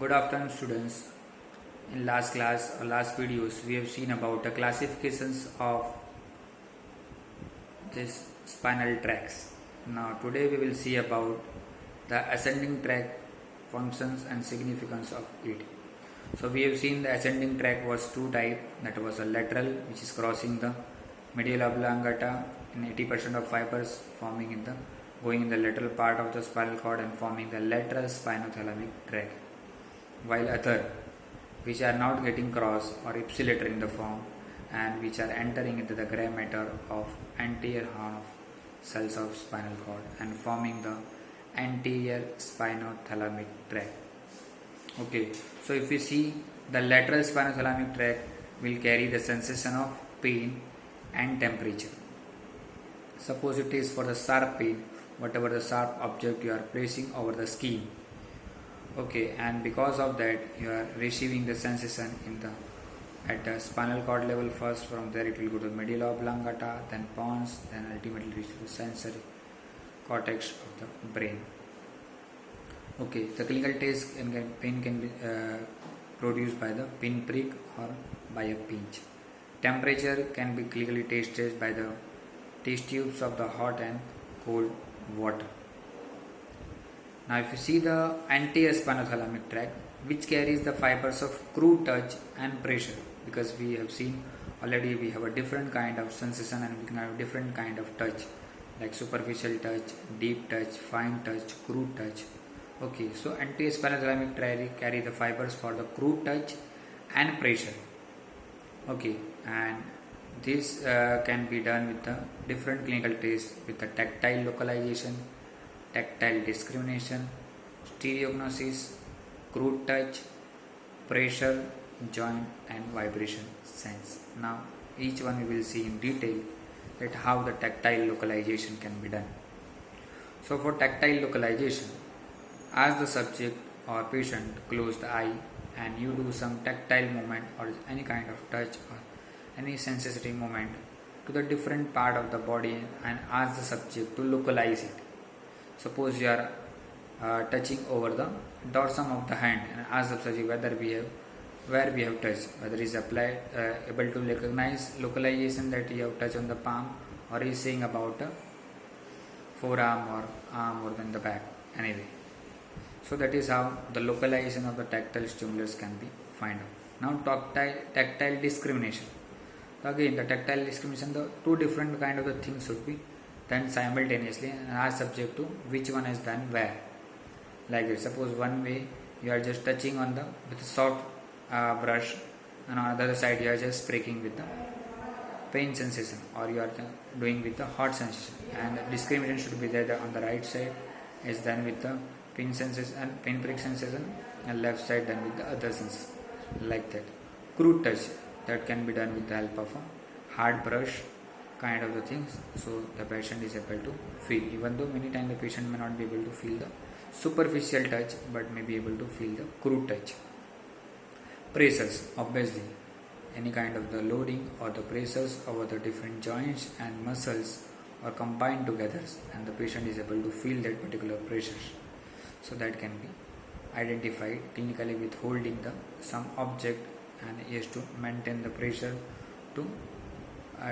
Good afternoon, students. In last class or last videos, we have seen about the classifications of this spinal tracts. Now, today we will see about the ascending tract functions and significance of it. So, we have seen the ascending tract was two type. That was a lateral, which is crossing the medial oblongata in 80% of fibers, forming in the going in the lateral part of the spinal cord and forming the lateral spinothalamic tract, while other which are not getting crossed or ipsilateral in the form and which are entering into the gray matter of anterior horn of cells of spinal cord and forming the anterior spinothalamic tract. Okay, so if we see the lateral spinothalamic tract will carry the sensation of pain and temperature. Suppose it is for the sharp pain, whatever the sharp object you are placing over the skin. Okay, and because of that you are receiving the sensation at the spinal cord level first. From there it will go to medial oblongata, then pons, then ultimately reach to the sensory cortex of the brain. Okay, the clinical test pain can be produced by the pinprick or by a pinch. Temperature can be clinically tested by the test tubes of the hot and cold water. Now, if you see the anterior spinothalamic tract, which carries the fibers of crude touch and pressure, because we have seen already we have a different kind of sensation and we can have different kind of touch, like superficial touch, deep touch, fine touch, crude touch. Okay, so anterior spinothalamic tract carry the fibers for the crude touch and pressure. Okay, and this can be done with the different clinical tests with the tactile localization, tactile discrimination, stereognosis, crude touch, pressure, joint and vibration sense. Now each one we will see in detail that how the tactile localization can be done. So for tactile localization, ask the subject or patient to close the eye and you do some tactile movement or any kind of touch or any sensory movement to the different part of the body and ask the subject to localize it. Suppose you are touching over the dorsum of the hand and ask the subject where we have touched, whether he is able to recognize localization that you have touched on the palm, or he is saying about the forearm or arm or in the back anyway. So that is how the localization of the tactile stimulus can be found out. Now tactile discrimination. Again, the tactile discrimination, the two different kind of the things should be done simultaneously and ask subject to which one is done where. Like this, suppose one way you are just touching on the with a soft brush and on the other side you are just breaking with the pain sensation, or you are doing with the hot sensation, and the discrimination should be there on the right side is done with the pain sensation and pain prick sensation, and left side done with the other sensation, like that. Crude touch, that can be done with the help of a hard brush kind of the things, so the patient is able to feel, even though many times the patient may not be able to feel the superficial touch but may be able to feel the crude touch. Pressures, obviously any kind of the loading or the pressures over the different joints and muscles are combined together and the patient is able to feel that particular pressures, so that can be identified clinically with holding the some object and he has to maintain the pressure to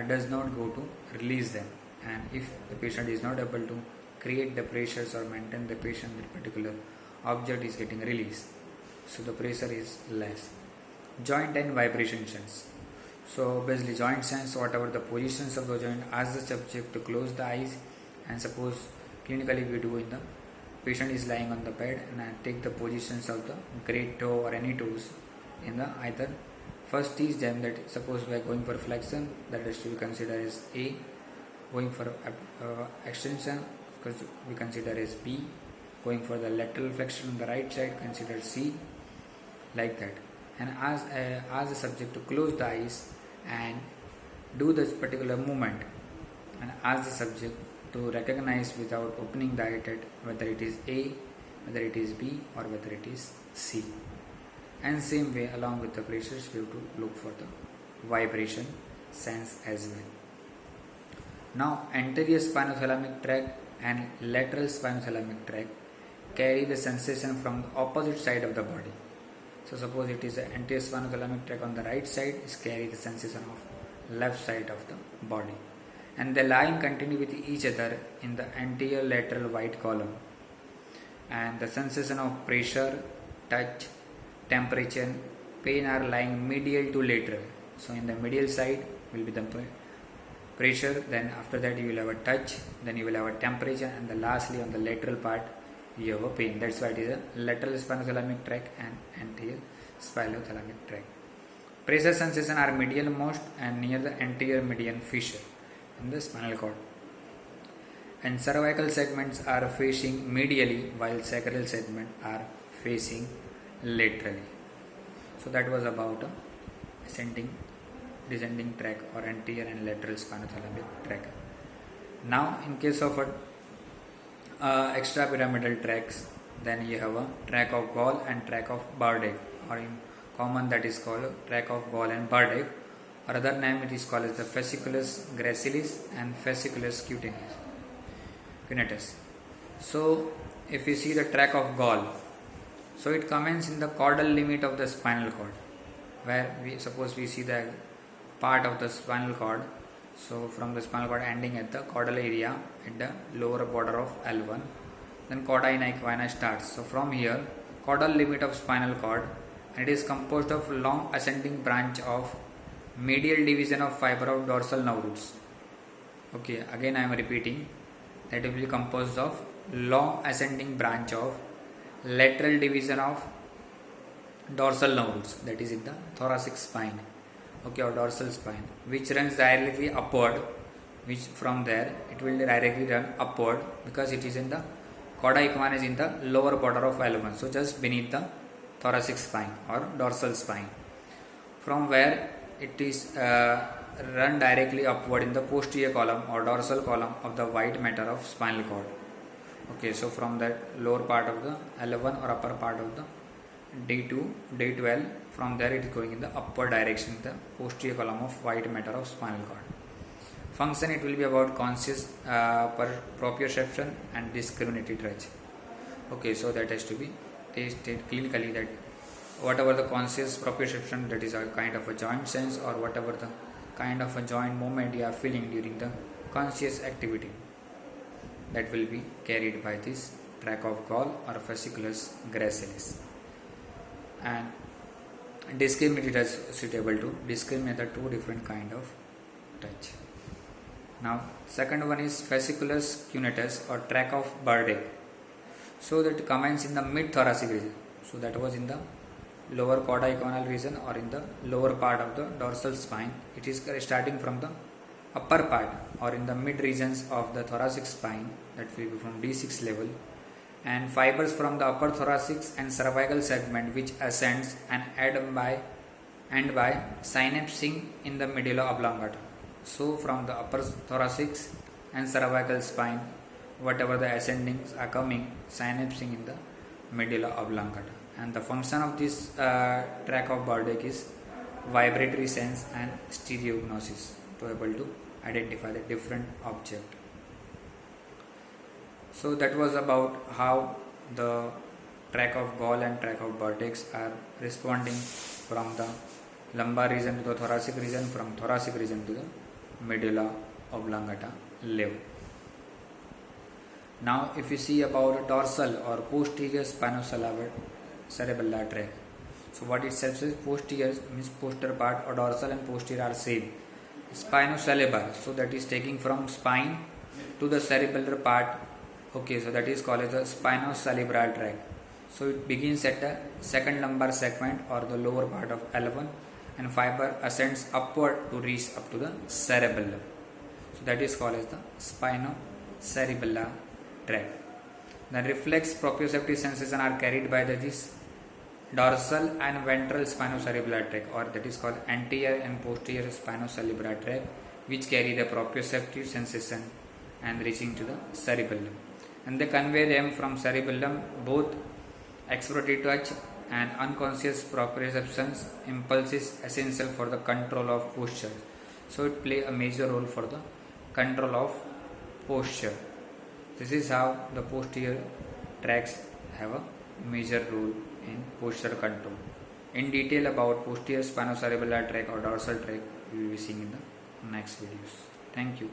does not go to release them, and if the patient is not able to create the pressures or maintain the patient, that particular object is getting released, so the pressure is less. Joint and vibration sense. So basically joint sense, whatever the positions of the joint, ask the subject to close the eyes, and suppose clinically we do in the patient is lying on the bed and I take the positions of the great toe or any toes in the either. First is then that suppose we are going for flexion, that is to be considered as A, going for extension because we consider as B, going for the lateral flexion on the right side consider C, like that. And ask the subject to close the eyes and do this particular movement, and ask the subject to recognize without opening the eye whether it is A, whether it is B or whether it is C. And same way along with the pressures we have to look for the vibration sense as well. Now anterior spinothalamic tract and lateral spinothalamic tract carry the sensation from the opposite side of the body. So suppose it is the anterior spinothalamic tract on the right side is carry the sensation of left side of the body, and they lie in continue with each other in the anterior lateral white column, and the sensation of pressure, touch, temperature, pain are lying medial to lateral. So in the medial side will be the pressure, then after that you will have a touch, then you will have a temperature, and then lastly on the lateral part you have a pain. That's why it is a lateral spinothalamic tract and anterior spinothalamic tract. Pressure sensation are medial most and near the anterior median fissure in the spinal cord. And cervical segments are facing medially while sacral segments are facing laterally. So that was about ascending, descending tract or anterior and lateral spinothalamic tract. Now in case of extrapyramidal tracts, then you have a tract of Gall and tract of Bardet, or in common that is called tract of Gall and Bardet, or other name it is called as the fasciculus gracilis and fasciculus cuneatus. So if you see the tract of Gall, so it commences in the caudal limit of the spinal cord, where we see the part of the spinal cord. So from the spinal cord ending at the caudal area at the lower border of L1, then cauda equina starts. So from here, caudal limit of spinal cord, and it is composed of long ascending branch of medial division of fiber of dorsal nerve roots. Okay, again I am repeating that it will be composed of long ascending branch of lateral division of dorsal nerve roots, that is in the thoracic spine, okay, or dorsal spine, which runs directly upward, which from there it will directly run upward because it is in the cauda equina is in the lower border of L1, so just beneath the thoracic spine or dorsal spine, from where it is run directly upward in the posterior column or dorsal column of the white matter of spinal cord. Okay, so from that lower part of the L1 or upper part of the D2, D12, from there it is going in the upward direction, the posterior column of white matter of spinal cord. Function, it will be about conscious proprioception and discriminatory touch. Okay, so that has to be tested clinically, that whatever the conscious proprioception, that is a kind of a joint sense, or whatever the kind of a joint movement you are feeling during the conscious activity, that will be carried by this tract of Gall or fasciculus gracilis. And discriminatory touch suitable to discriminate the two different kind of touch. Now second one is fasciculus cuneatus or tract of Bardet. So that commences in the mid thoracic region. So that was in the lower cauda equinal region or in the lower part of the dorsal spine. It is starting from the upper part or in the mid regions of the thoracic spine, that will be from D6 level, and fibers from the upper thoracic and cervical segment which ascends and end by synapsing in the medulla oblongata. So from the upper thoracic and cervical spine, whatever the ascendings are coming, synapsing in the medulla oblongata. And the function of this tract of Bardet is vibratory sense and stereognosis, to able to identify the different object. So that was about how the tract of Gall and tract of Bardet are responding from the lumbar region to the thoracic region, from thoracic region to the medulla oblongata level. Now if you see about dorsal or posterior spinocerebellar tract, so what it says is posterior means posterior part, or dorsal and posterior are same. Spinocerebellar, so that is taking from spine to the cerebellar part. Okay, so that is called as the spinocerebellar tract. So it begins at the second lumbar segment or the lower part of L1, and fiber ascends upward to reach up to the cerebellum. So that is called as the spinocerebellar tract. The reflex proprioceptive sensation are carried by this dorsal and ventral spinocerebellar tract, or that is called anterior and posterior spinocerebellar tract, which carry the proprioceptive sensation and reaching to the cerebellum. And they convey them from cerebellum both exploratory touch and unconscious proprioceptions impulses essential for the control of posture. So it play a major role for the control of posture. This is how the posterior tracts have a major role in posture control. In detail about posterior spinocerebellar tract or dorsal tract, we will be seeing in the next videos. Thank you.